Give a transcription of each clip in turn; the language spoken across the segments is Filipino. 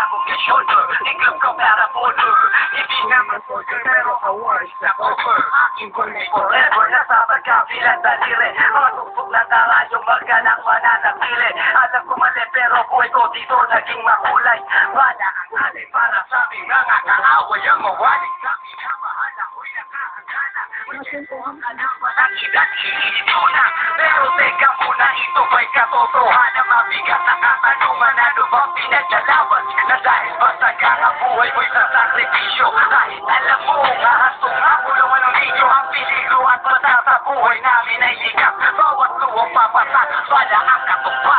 akong ka-shoulder. Iglap ko para border. Hindi naman border pero awards na cover. Aking goal forever na sa pagkabilang daliri. Mga tugtog na talayong magalang mananatili. Alam ko mali pero buhay ko dito naging makulay. Wala ang alay para sa aming mga kaaway ang mawalik sa minamahal ako'y nakakagana. Masyento ang kalaban ang edad ito na. Pero teka muna ito ba'y katotohanan? Mabigat na katanungan na lubang pinagdalawan. Na dahil ba sa kakabuhay mo'y sa sakripisyo. Kahit alam mo ahasong ang kulungan ng video. Ang peligro at bata sa buhay namin ay ligap. Bawat luwang papasak wala ang katupa.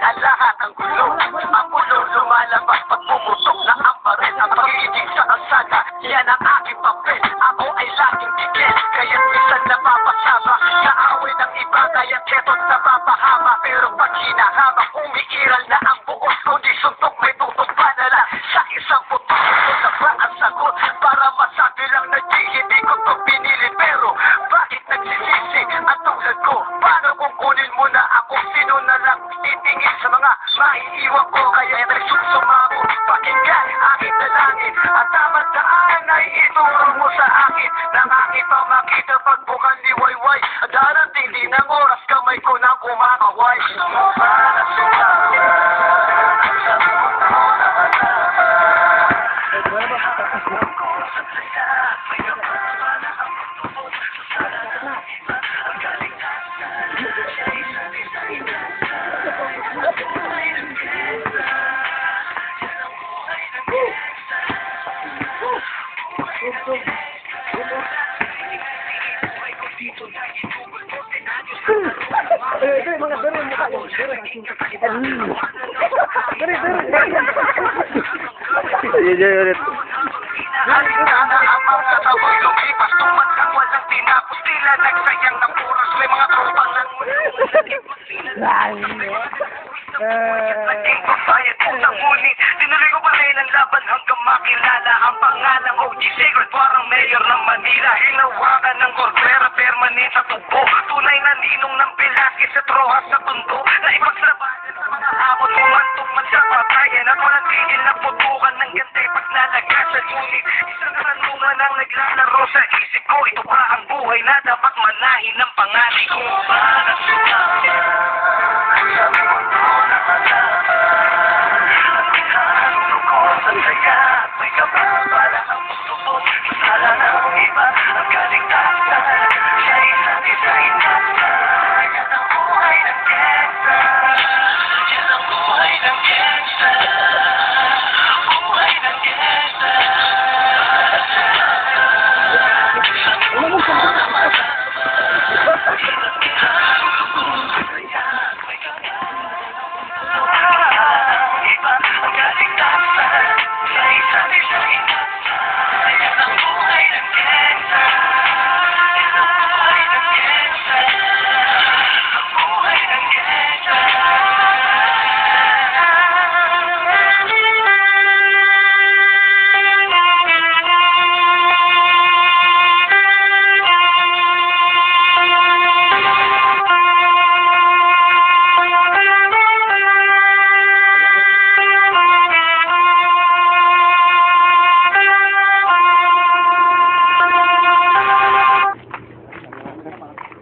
Ang lahat ng gulo, ang gulo lumalabas pag pumutok na ang pares. Ang pag-ibig sa kalsada, yan ang aking papel. Ako ay laging tigil, kaya't minsan napapasama sa away ng iba, kaya't keto't napapahama. Pero pag hinahama, umiiral na ang buos. Kundi suntok may tutok pa na lang sa isang putok. Ito na ba ang sagot? Para masabi lang na hindi ko to pinili. Pero bakit nagsisisi at tulad ko? Paano kung kunin mo na ako? Sino na lang titingin sa mga maiiwan ko? Kaya nagsusumamo, pakinggan aking dalangin. At tamang daan ay ituro mo sa akin. Nang aking pamakita pagbukan ni Wayway. Darating din ang oras kamay ko nang kumakaway. Para sumamo sa mundo na mga dere mukha mo. Dere. Ulit. ang mga tawag lumipas. Tumatang walang tinapos. Tila nagsayang ng oras. May mga tropang lang naging pagbayad ko sa ngunit. Tinuloy ko pa rin ang laban hanggang makilala ang pangalang OG Secret. Parang mayor ng Manila. Hinawakan ng Cordera permanent sa tubo. Tunay na ninong ng Velasquez at Rojas sa tundo. Na ipaglabanan sa mga hamon. Umantong man sa patayan. At walang tigil na putukan ng gantay paglalagas. Ngunit isang karanungan ang naglalaro sa isip ko. Ito ba ang buhay na dapat manahin ng pangalan ko?